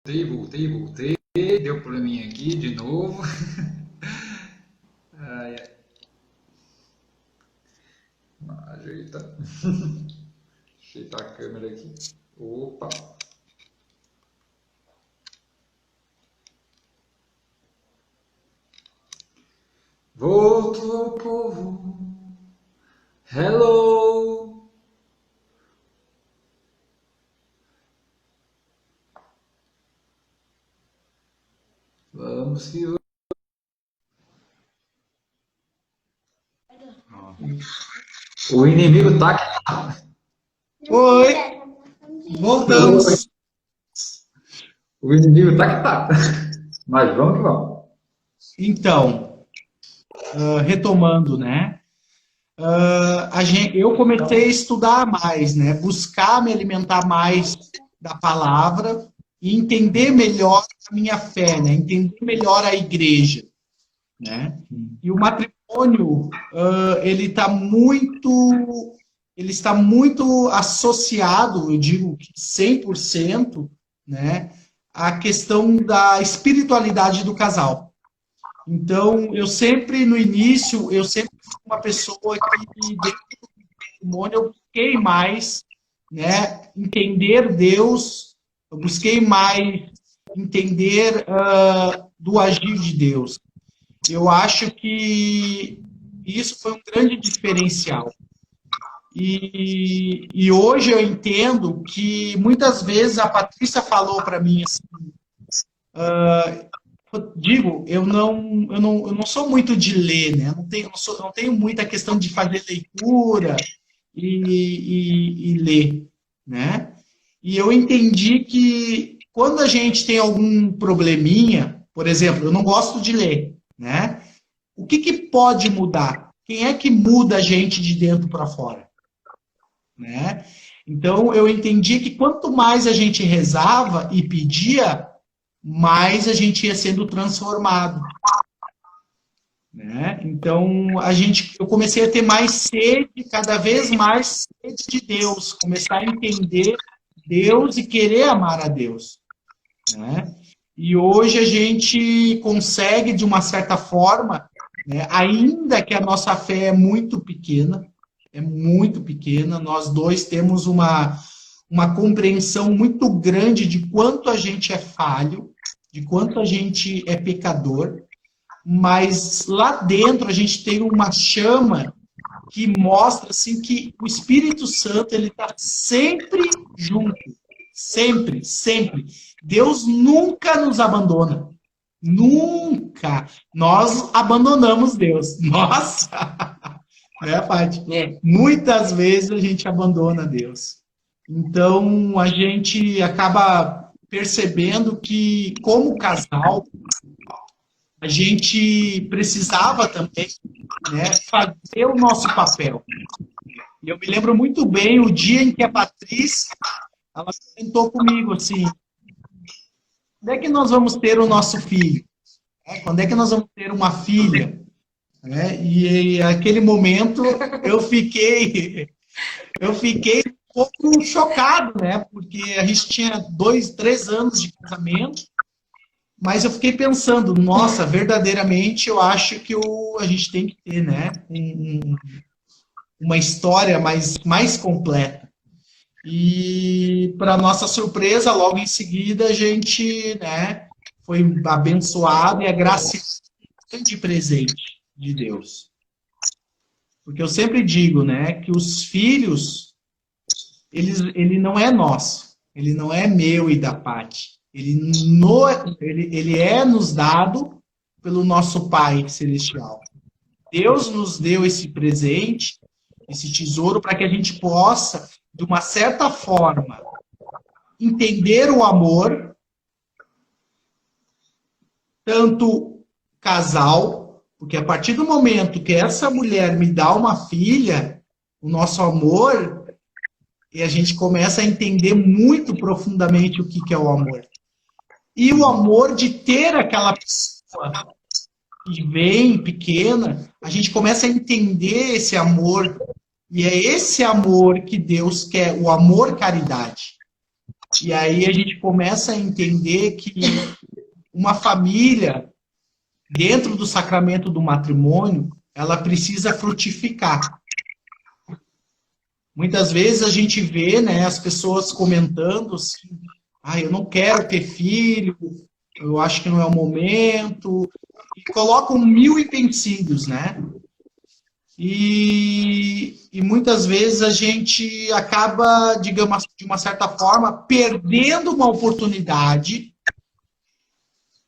Voltei. Deu probleminha aqui de novo. Ai, ai. Ajeita. Ajeitar a câmera aqui. Opa. Voltou, povo. Hello. Vamos que o inimigo tá aqui. Oi, voltamos. O inimigo tá que tá. Mas vamos que vamos. Então, retomando, né? Eu comecei a estudar mais, né? Buscar me alimentar mais da palavra e entender melhor a minha fé, né? Entender melhor a igreja, né? E o matrimônio, ele está muito associado, eu digo que 100%, né? À questão da espiritualidade do casal. Então, no início, eu sempre fui uma pessoa que, dentro do matrimônio, eu busquei mais, né, entender Deus, eu busquei mais entender do agir de Deus. Eu acho que isso foi um grande diferencial. E hoje eu entendo que muitas vezes a Patrícia falou para mim assim, eu não sou muito de ler, né? Não tenho muita questão de fazer leitura e ler, né? E eu entendi que quando a gente tem algum probleminha, por exemplo, eu não gosto de ler, né? O que pode mudar? Quem é que muda a gente de dentro para fora, né? Então eu entendi que quanto mais a gente rezava e pedia, mais a gente ia sendo transformado, né? Então eu comecei a ter mais sede, cada vez mais sede de Deus, começar a entender Deus e querer amar a Deus, né? E hoje a gente consegue, de uma certa forma, né, ainda que a nossa fé é muito pequena, nós dois temos uma compreensão muito grande de quanto a gente é falho, de quanto a gente é pecador, mas lá dentro a gente tem uma chama que mostra assim que o Espírito Santo ele está sempre junto, sempre, sempre. Deus nunca nos abandona, nunca. Nós abandonamos Deus. Nossa, né, Paty? Muitas vezes a gente abandona Deus. Então a gente acaba percebendo que, como casal, a gente precisava também, né, fazer o nosso papel. E eu me lembro muito bem o dia em que a Patrícia ela sentou comigo assim: quando é que nós vamos ter o nosso filho? Quando é que nós vamos ter uma filha? E naquele momento eu fiquei um pouco chocado, né? Porque a gente tinha 3 anos de casamento, mas eu fiquei pensando, nossa, verdadeiramente eu acho que a gente tem que ter, né? Uma história mais completa. E, para nossa surpresa, logo em seguida, a gente, né, foi abençoado e agraciado com um grande presente de Deus. Porque eu sempre digo, né, que os filhos, ele não é nosso, ele não é meu e da Paty. Ele é nos dado pelo nosso Pai Celestial. Deus nos deu esse presente, esse tesouro, para que a gente possa, de uma certa forma, entender o amor, tanto casal, porque a partir do momento que essa mulher me dá uma filha, o nosso amor, e a gente começa a entender muito profundamente o que é o amor. E o amor de ter aquela pessoa que vem pequena, a gente começa a entender esse amor. E é esse amor que Deus quer, o amor caridade. E aí a gente começa a entender que uma família, dentro do sacramento do matrimônio, ela precisa frutificar. Muitas vezes a gente vê, né, as pessoas comentando assim, eu não quero ter filho, eu acho que não é o momento, e colocam mil empecilhos, né? E muitas vezes a gente acaba, digamos, de uma certa forma, perdendo uma oportunidade,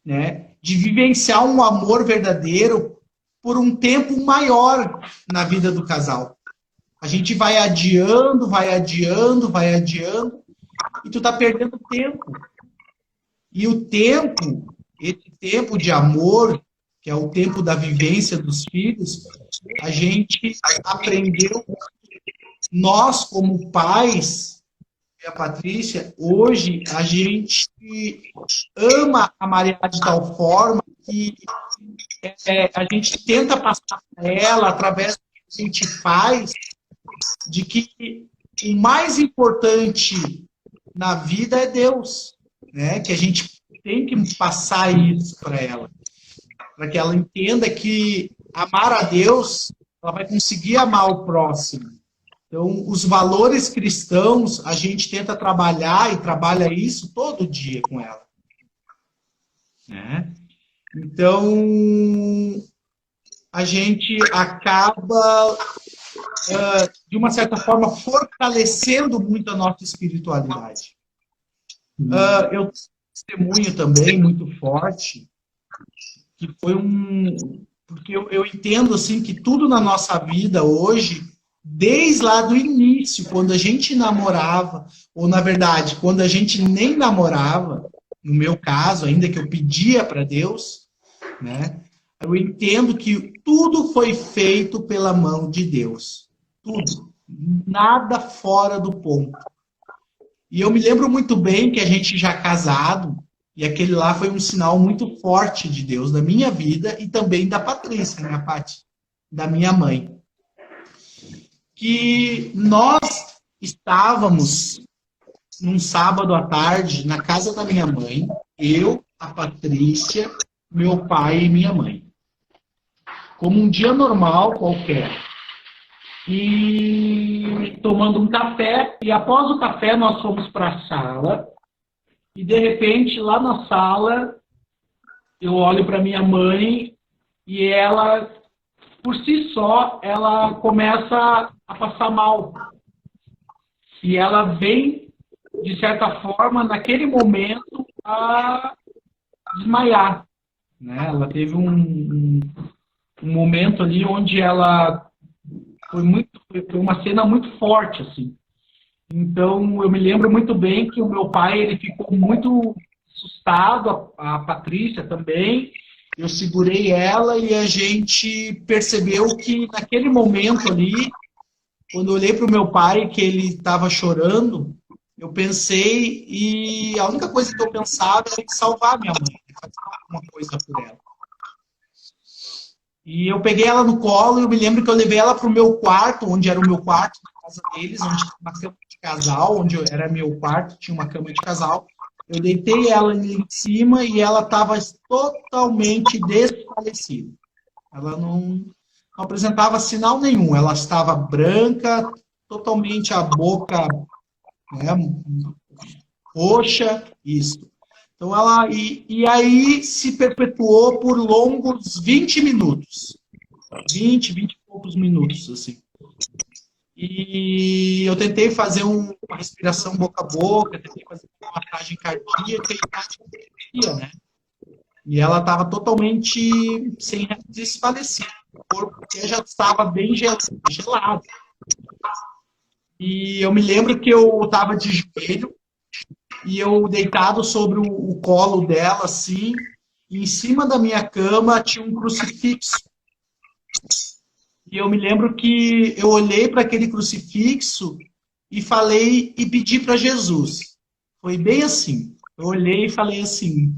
né, de vivenciar um amor verdadeiro por um tempo maior na vida do casal. A gente vai adiando, vai adiando, vai adiando, e tu tá perdendo tempo. E o tempo, esse tempo de amor, que é o tempo da vivência dos filhos, a gente aprendeu, nós como pais, e a Patrícia, hoje a gente ama a Maria de tal forma que a gente tenta passar para ela, através do que a gente faz, de que o mais importante na vida é Deus, né? Que a gente tem que passar isso para ela, para que ela entenda que amar a Deus, ela vai conseguir amar o próximo. Então, os valores cristãos, a gente tenta trabalhar e trabalha isso todo dia com ela, né? Então, a gente acaba, de uma certa forma, fortalecendo muito a nossa espiritualidade. Eu testemunho também muito forte, que foi porque eu entendo assim que tudo na nossa vida hoje, desde lá do início, quando a gente namorava, ou na verdade, quando a gente nem namorava, no meu caso, ainda que eu pedia para Deus, né? Eu entendo que tudo foi feito pela mão de Deus. Tudo. Nada fora do ponto. E eu me lembro muito bem que a gente já casado, e aquele lá foi um sinal muito forte de Deus na minha vida e também da Patrícia, né, Paty? Da minha mãe. Que nós estávamos num sábado à tarde na casa da minha mãe, eu, a Patrícia, meu pai e minha mãe. Como um dia normal qualquer. E tomando um café, e após o café nós fomos para a sala, e de repente lá na sala eu olho para minha mãe e ela, por si só, ela começa a passar mal. E ela vem, de certa forma, naquele momento, a desmaiar, né? Ela teve um momento ali onde ela foi uma cena muito forte, assim. Então, eu me lembro muito bem que o meu pai, ele ficou muito assustado, a Patrícia também. Eu segurei ela e a gente percebeu que naquele momento ali, quando eu olhei para o meu pai, que ele estava chorando, eu pensei, e a única coisa que eu pensava era em salvar minha mãe, fazer alguma coisa por ela. E eu peguei ela no colo e eu me lembro que eu levei ela para o meu quarto, onde era o meu quarto, na casa deles, onde tinha uma cama de casal, onde era meu quarto, tinha uma cama de casal. Eu deitei ela ali em cima e ela estava totalmente desfalecida. Ela não apresentava sinal nenhum. Ela estava branca, totalmente a boca, né, roxa, isso. Então e aí se perpetuou por longos 20 minutos. 20 e poucos minutos, assim. E eu tentei fazer uma respiração boca a boca, tentei fazer uma massagem cardíaca e cardiopatia, né? E ela estava totalmente sem desfalecer. O corpo já estava bem gelado. E eu me lembro que eu estava de joelho e eu deitado sobre o colo dela, assim, e em cima da minha cama tinha um crucifixo. E eu me lembro que eu olhei para aquele crucifixo e falei e pedi para Jesus. Foi bem assim. Eu olhei e falei assim.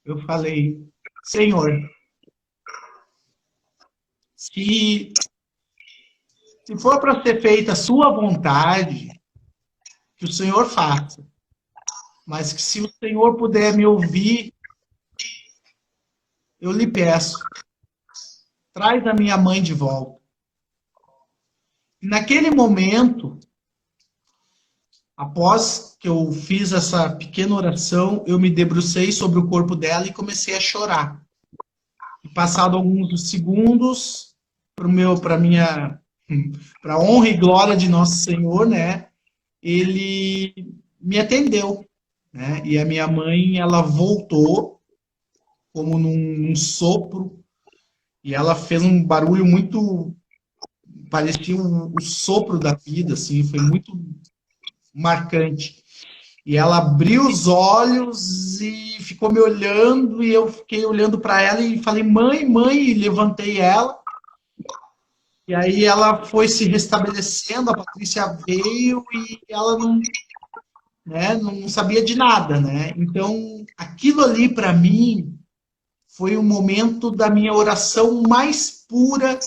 Eu falei, Senhor, se for para ser feita a sua vontade, que o Senhor faça. Mas que se o Senhor puder me ouvir, eu lhe peço, traz a minha mãe de volta. E naquele momento, após que eu fiz essa pequena oração, eu me debrucei sobre o corpo dela e comecei a chorar. E passado alguns segundos, para a honra e glória de nosso Senhor, né, ele me atendeu, né, e a minha mãe, ela voltou como num sopro, e ela fez um barulho muito, parecia o sopro da vida, assim, foi muito marcante. E ela abriu os olhos e ficou me olhando, e eu fiquei olhando para ela e falei, mãe, mãe, e levantei ela. E aí ela foi se restabelecendo, a Patrícia veio e ela não, né, não sabia de nada, né? Então, aquilo ali para mim foi o momento da minha oração mais pura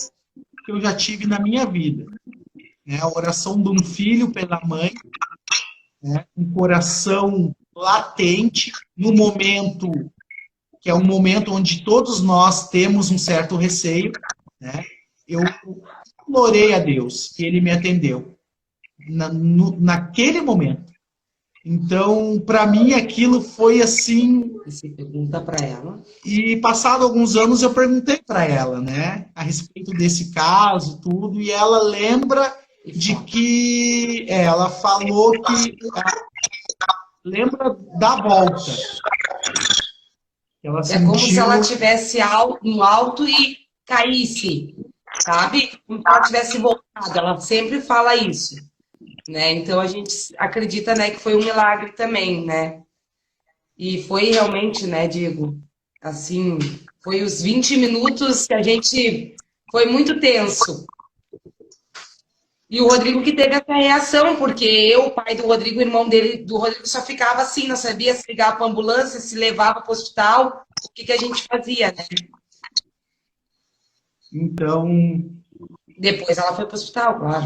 que eu já tive na minha vida, né? A oração de um filho pela mãe, né? Um coração latente, no momento que é um momento onde todos nós temos um certo receio, né? Eu implorei a Deus e Ele me atendeu naquele momento. Então, para mim, aquilo foi assim. Você pergunta para ela. E passado alguns anos eu perguntei para ela, né, a respeito desse caso, tudo, e ela lembra de que ela falou que lembra da volta. Ela É como se ela tivesse no alto e caísse, sabe? Como se ela tivesse voltado. Ela sempre fala isso, né? Então a gente acredita, né, que foi um milagre também, né? E foi realmente, né, Diego, assim, foi os 20 minutos que a gente foi muito tenso. E o Rodrigo que teve essa reação, porque eu, o pai do Rodrigo, o irmão dele, do Rodrigo, só ficava assim, não sabia se ligar para a ambulância, se levava para o hospital, o que a gente fazia, né? Então... Depois ela foi para o hospital, claro.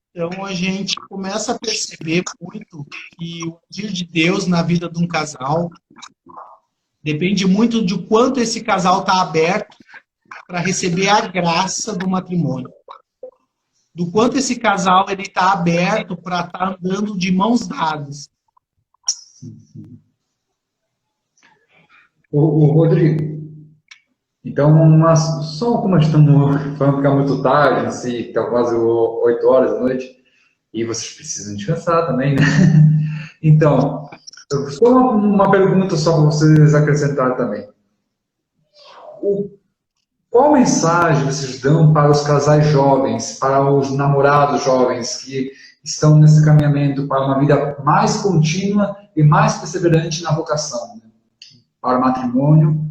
Então a gente começa a perceber muito que o agir de Deus na vida de um casal depende muito de quanto esse casal está aberto para receber a graça do matrimônio. Do quanto esse casal está aberto para estar andando de mãos dadas. O Rodrigo, então, só como estamos falando ficar muito tarde, assim, está quase 8 horas da noite, e vocês precisam descansar também, né? Então, só uma pergunta só para vocês acrescentar também. Qual mensagem vocês dão para os casais jovens, para os namorados jovens que estão nesse caminhamento para uma vida mais contínua e mais perseverante na vocação, né? Para o matrimônio,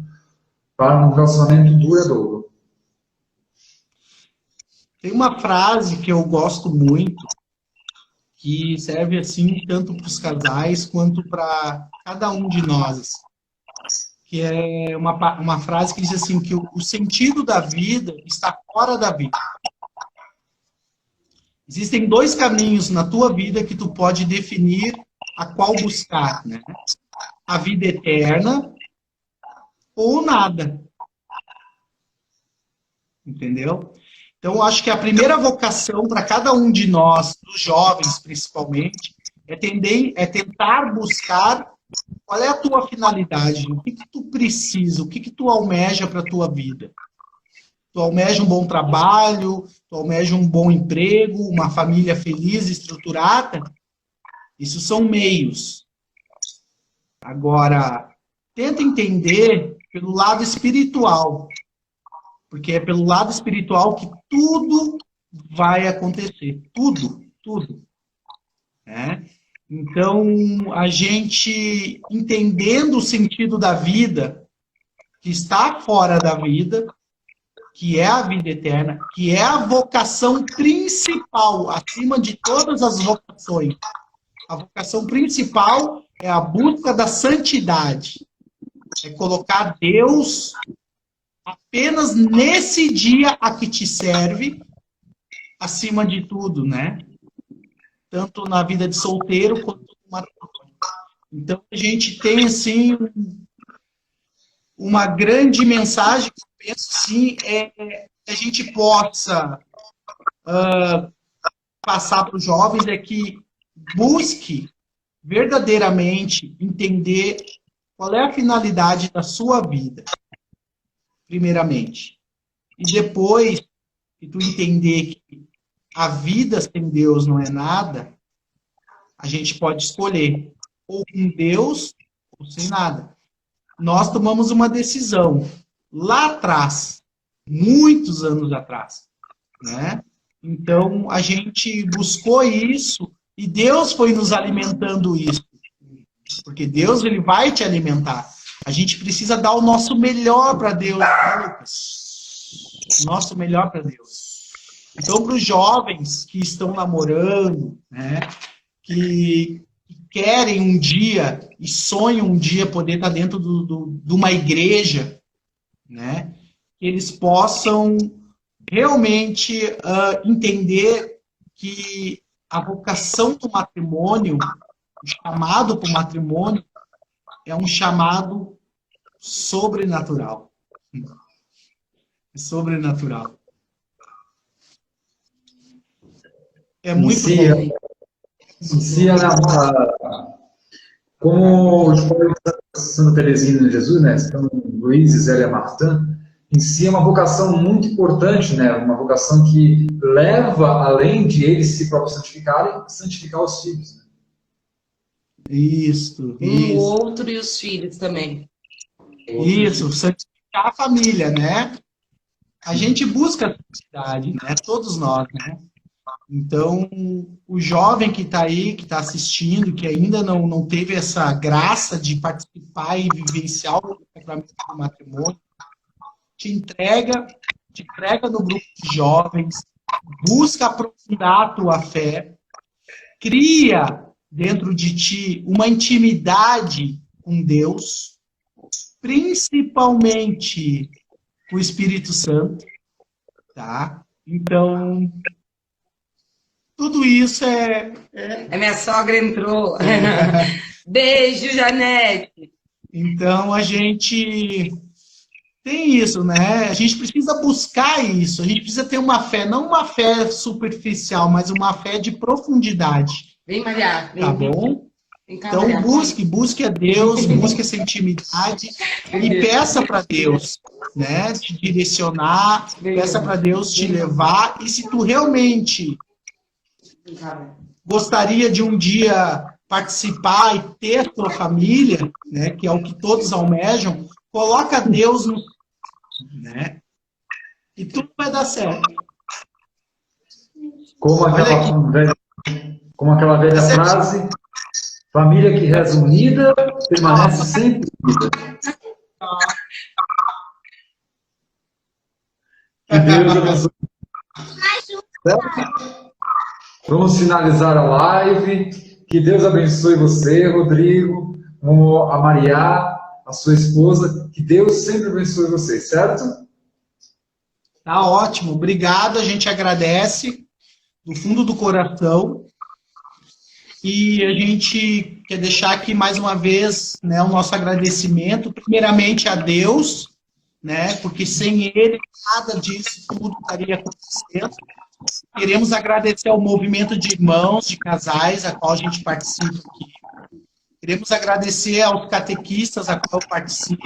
para um relacionamento duradouro? Tem uma frase que eu gosto muito, que serve assim tanto para os casais quanto para cada um de nós, que é uma frase que diz assim, que o sentido da vida está fora da vida. Existem 2 caminhos na tua vida que tu pode definir a qual buscar, né? A vida eterna ou nada. Entendeu? Então, eu acho que a primeira vocação para cada um de nós, dos jovens principalmente, é tentar buscar qual é a tua finalidade, o que tu precisa, o que tu almeja para a tua vida. Tu almeja um bom trabalho, tu almeja um bom emprego, uma família feliz, estruturada. Isso são meios. Agora, tenta entender pelo lado espiritual. Porque é pelo lado espiritual que tudo vai acontecer. Tudo, tudo. Né? Então, a gente entendendo o sentido da vida, que está fora da vida, que é a vida eterna, que é a vocação principal, acima de todas as vocações. A vocação principal é a busca da santidade. É colocar Deus apenas nesse dia a que te serve, acima de tudo, né? tanto na vida de solteiro quanto no matrimônio. Então, a gente tem, assim, uma grande mensagem que eu penso, sim, é que a gente possa passar para os jovens, é que busque verdadeiramente entender qual é a finalidade da sua vida, primeiramente. E depois que tu entender que a vida sem Deus não é nada, a gente pode escolher ou com Deus ou sem nada. Nós tomamos uma decisão lá atrás, muitos anos atrás, né? Então, a gente buscou isso e Deus foi nos alimentando isso. Porque Deus, ele vai te alimentar. A gente precisa dar o nosso melhor para Deus, né, Lucas? Nosso melhor para Deus. Então, para os jovens que estão namorando, né, que querem um dia e sonham um dia poder estar dentro de uma igreja, né, que eles possam realmente entender que a vocação do matrimônio, o chamado para o matrimônio, é um chamado sobrenatural. É sobrenatural. É muito bom. Inicia como os pais de Santa Teresinha de Jesus, né? São Luís e Zélia Martin, em si é uma vocação muito importante, né? Uma vocação que leva, além de eles se próprios santificarem, santificar os filhos. Né? Isso. O outro e os filhos também. Isso, santificar a família, né? A gente busca a santidade, né? Todos nós, né? Então, o jovem que está aí, que está assistindo, que ainda não teve essa graça de participar e vivenciar o sacramento do matrimônio, te entrega no grupo de jovens, busca aprofundar a tua fé, cria dentro de ti uma intimidade com Deus, principalmente com o Espírito Santo, tá? Então, tudo isso A minha sogra entrou. Beijo, Janete. Então, a gente tem isso, né? A gente precisa buscar isso. A gente precisa ter uma fé, não uma fé superficial, mas uma fé de profundidade. Vem, Maria. Vem, tá bom? Então, Maria. busque a Deus, busque essa intimidade e peça para Deus, né? Te direcionar, peça para Deus te levar. E se tu realmente gostaria de um dia participar e ter tua família, né? Que é o que todos almejam, coloca Deus no... né? E tudo vai dar certo. Como aquela velha frase, família que reza unida, permanece sempre unida. Que Deus abençoe. Vamos finalizar a live. Que Deus abençoe você, Rodrigo, a Maria, a sua esposa. Que Deus sempre abençoe você, certo? Tá ótimo. Obrigado. A gente agradece do fundo do coração. E a gente quer deixar aqui mais uma vez, né, o nosso agradecimento, primeiramente a Deus, né, porque sem Ele nada disso tudo estaria acontecendo. Queremos agradecer ao movimento de irmãos, de casais, a qual a gente participa aqui. Queremos agradecer aos catequistas, a qual eu participo,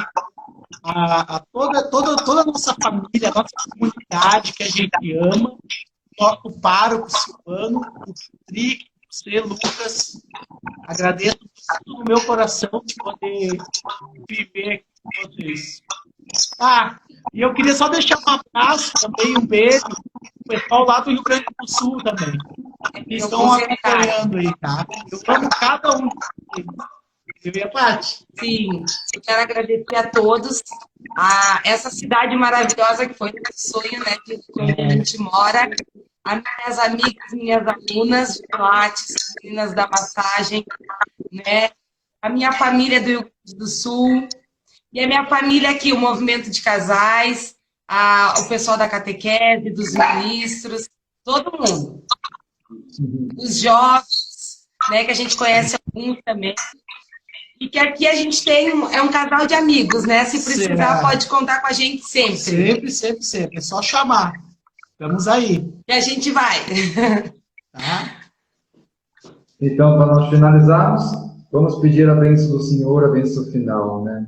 a toda a nossa família, a nossa comunidade que a gente ama, nosso pároco Silvano, o Patrick, você, Lucas. Agradeço do meu coração de poder viver aqui com vocês. E eu queria só deixar um abraço também, um beijo o pessoal lá do Rio Grande do Sul também. Que estão acompanhando aí, tá? Eu amo cada um deles. Eu e a Paty. Sim, eu quero agradecer a todos. A essa cidade maravilhosa que foi o sonho, né? De onde a gente mora. As minhas amigas, minhas alunas de Pilates, meninas da massagem, né? A minha família do Rio Grande do Sul. E a minha família aqui, o movimento de casais, o pessoal da catequese, dos ministros, todo mundo. os jovens, né, que a gente conhece alguns também. E que aqui a gente tem é um casal de amigos, né? Se precisar, pode contar com a gente sempre. Sempre, sempre, sempre. É só chamar. Estamos aí. E a gente vai. Tá? Então, para nós finalizarmos, vamos pedir a bênção do Senhor, a bênção final, né?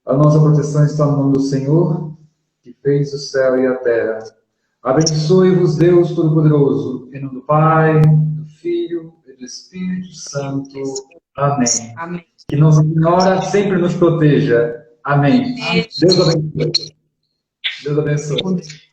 A nossa proteção está no nome do Senhor, que fez o céu e a terra. Abençoe-vos, Deus Todo-Poderoso, em nome do Pai, do Filho e do Espírito Santo. Amém. Amém. Que Nossa Senhora sempre nos proteja. Amém. Deus abençoe. Deus abençoe.